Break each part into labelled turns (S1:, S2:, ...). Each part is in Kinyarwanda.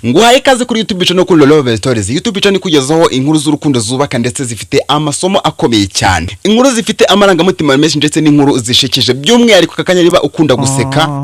S1: Nguhaye kaze kuri YouTube channel kuri Love Stories. YouTube channel kugezaho inkuru z'urukundo zubaka ndetse zifite amasomo akomeye cyane. Inkuru zifite amarangamutima menshi ndetse n'inkuru zishekeje by'umwihariko kakanya riba ukunda guseka.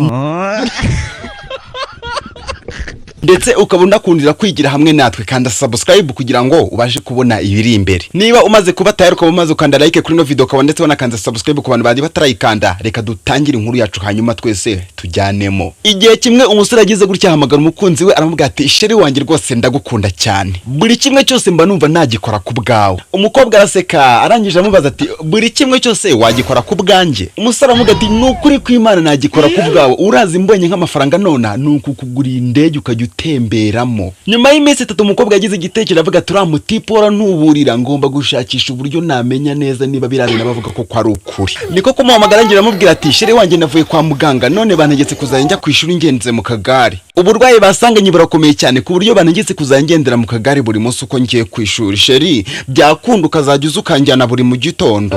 S1: Ndetse ukabona kundira kwigira hamwe natwe kanda subscribe kugira ngo ubashe kubona ibiri imbere. Niba umaze kuba tayari ukaba umaze ukanda like kuri no video ukaba ndetse wanakanda subscribe ku bantu bari batarayikanda, reka dutangire inkuru yacu hanyuma twese tujyanemo. Igihe kimwe umusore agize gutya hamagara umukunzi we aramubwira ati isheri wanjye rwose ndagukunda cyane. Buri kimwe cyose mba numva nagikora ku bwawe. Umukobwa araseka arangije amubaza ati buri kimwe cyose wagikora ku bwanjye. Umusore aramubwira ati nukuri kw'Imana nagikora ku bwawe. Urazi mbonye nk'amafaranga nona nuko kugura indege ukajya temberamo. Nyuma y'iminsi 3 umukobwa yagize igitekerezo avuga turamutipora ntuburira ngomba gushakisha uburyo namenya neza niba birari nabavuga ko ari ukuri. Niko kumuhamagara ngira amubwira ati sheri wanjye navuye kwa muganga none bantegetse kuzajya kwishura ingenze mu kagare. Uburwayi basanganye burakomeye cyane ku buryo bantegetse kuzangendera mu kagare buri munsi uko ngiye kwishura. Sheri byakunda ukazajya uzukanjyana buri mu gitondo.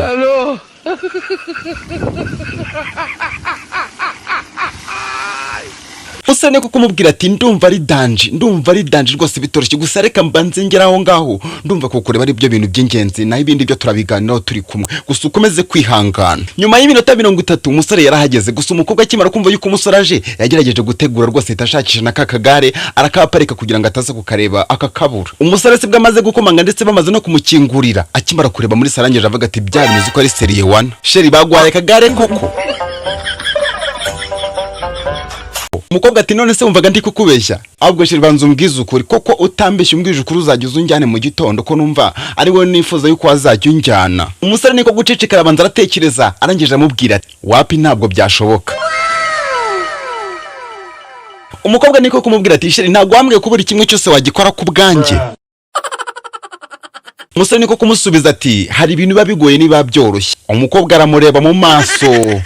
S1: Musane kuko mubwira ati ndumva ari danje rwose bitoroshye gusa reka mbanze ngeraho ngaho ndumva ko kureba ari byo bintu by'ingenzi naho ibindi byo turabiganiraho turi kumwe gusa ukomeze kwihangana. Nyuma y'iminota 30 umusore yarahageze gusa umukobwa akimara kumva yuko umusore aje yagerageje gutegura rwose itashakisha na kakagare arakaparika kugira ngo ataza kukareba akakabura. Umusore sibwo amaze gukomanga ndetse bamaze no kumukingurira akimara kureba muri sarangeje avuga ati byarimuzi ko ari serie 1 sheri bagwaye kagare koko. Umukobwa ati none se umvaga ndi kukubeshya ahubwo sheri banza umbwiza ukuri koko utambeshye umbwije ukuri uzajya uzunjyane mu gitondo ko numva ari wowe nifuza yuko wazajya unjyana. Umusore niko gucecekera abanza aratekereza arangije amubwira ati wapi ntabwo byashoboka. Umukobwa niko kumubwira ati sheri ntabwo wambwiye ko buri kimwe cyose wagikora ku bwanjye. Umusore niko kumusubiza ati hari ibintu biba bigoye niba byoroshye. Umukobwa aramureba mu maso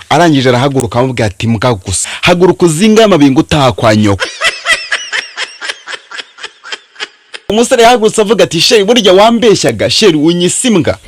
S1: arangije arahaguruka amubwira ati mbwa gusa haguruka uzinga amabingo utaha kwa nyoko. Umusore yahagurutse avuga ati sheri burya wambeshyaga sheri unyisimbwa.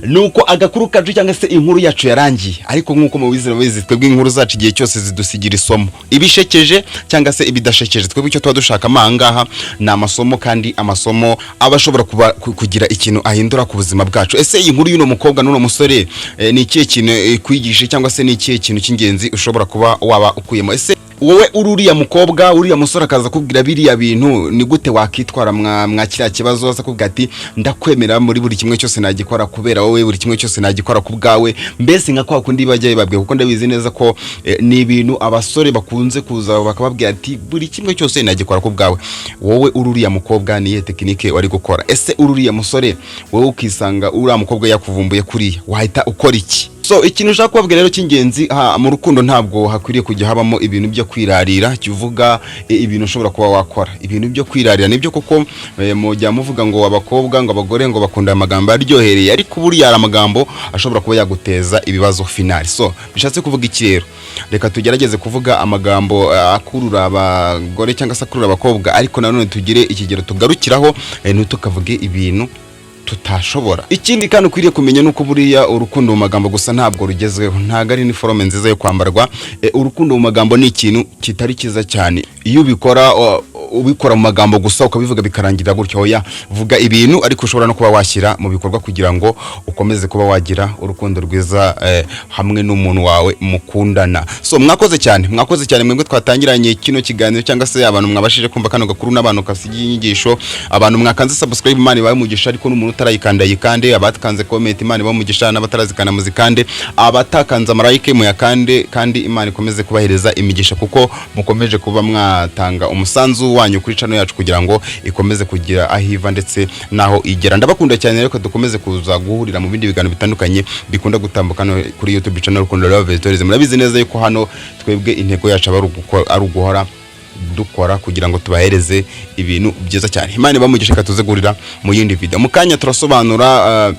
S1: Nuko agakuru kacu cyangwa se inkuru yacu yarangiye ariko nkuko mubizi twebwe inkuru zacu igihe cyose zidusigira isomo ibishekeje cyangwa se ibidashekeje twebwe icyo twa dushaka amangaha na amasomo kandi amasomo abashobora kugira ikintu ahindura ku buzima bwacu. Ese iyi nkuru y'uno mukobwa n'uno musore ni ikihe kintu kwigisha cyangwa se ni ikihe kintu cy'ingenzi ushobora kuba waba ukuyemo? Ese wowe ururiya mukobwa uriya musore akaza kubwira biriya bintu ni gute wakitwara mwakira kibazo asa kubwira ati ndakwemera muri buri kimwe cyose nagikora kubera wowe buri kimwe cyose nagikora ku bwawe mbese nka kwa kundi bajya babwiye kuko ndabizi neza ko ni ibintu abasore bakunze kuza bakababwira ati buri kimwe cyose nagikora ku bwawe. Wowe ururiya mukobwa niye tekinike wari gukora? Ese ururiya musore wowe ukisanga uriya mukobwa yakuvumbuye kuriya wahita ukora iki? So ikintu ushaka kubabwira rero cy'ingenzi mu rukundo ntabwo hakwiriye kujya habamo ibintu byo kwirarira kivuga ibintu ushobora kuba wakora. Ibintu byo kwirarira nibyo koko mujya muvuga ngo abakobwa ngo abagore ngo bakunda amagambo aryohereye ariko buri yara amagambo ashobora kuba yaguteza ibibazo final. So bishatse kuvuga iki rero? Reka tugerageze kuvuga amagambo akurura abagore cyangwa se akurura abakobwa ariko nanone tugire ikigero tugarukiraho ntutukavuge ibintu tutashobora. Ikindi kandi ukwiriye kumenya nuko buriya urukundo mu magambo gusa ntabwo rugezweho ntago ari uniforme nziza yo kwambarwa. Urukundo mu magambo ni ikintu kitari kiza cyane iyo ubikora mu magambo gusa ukabivuga bikarangira gutyo. Oya vuga ibintu ariko ushobora no kuba washyira mu bikorwa kugira ngo ukomeze kuba wagira urukundo rwiza hamwe n'umuntu wawe mukundana. So mwakoze cyane mwebwe twatangiranye kino kiganiro cyangwa se abantu mwabashije kumva kano gakuru n'abantu kasigiye inyigisho abantu mwakanze subscribe Imana ibaye mugisha ariko n'umuntu utarayikanda yikande abatakanze comment Imana ibaye mugisha n'abatarazikana muzikande abatakanze amarayike muyakande kandi Imana ikomeze kubahereza imigisha kuko mukomeje kuba mwatanga umusanzu wanyu kuri channel yacu kugira ngo ikomeze kugira ahiva ndetse naho igera. Ndabakunda cyane rero dukomeze kuza guhurira mu bindi biganiro bitandukanye bikunda gutambuka kuri YouTube channel Rukundo Love Stories. Murabizi neza yuko hano twebwe intego yacu ari uguhora dukora kugira ngo tubahereze ibintu byiza cyane. Imana ibamugisha katuze guhurira mu yindi video. Mukanya turasobanura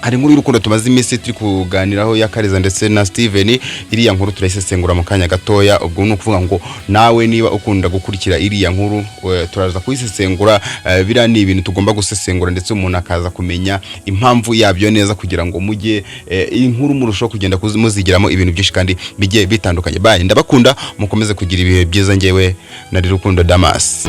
S1: hari inkuru y'urukundo tumaze iminsi turi kuganiraho ya Kariza ndetse na Steven. Iriya nkuru turayisesengura mu kanya gatoya, ubwo ni ukuvuga ngo nawe niba ukunda gukurikira iriya nkuru turaza kuyisesengura. Biriya ni ibintu tugomba gusesengura ndetse umuntu akaza kumenya impamvu yabyo neza kugira ngo mujye inkuru murushaho kugenda muzigiramo ibintu byinshi kandi bijye bitandukanye. Bye, ndabakunda, mukomeze kugira ibihe byiza. Ngewe nari Rukundo Damas.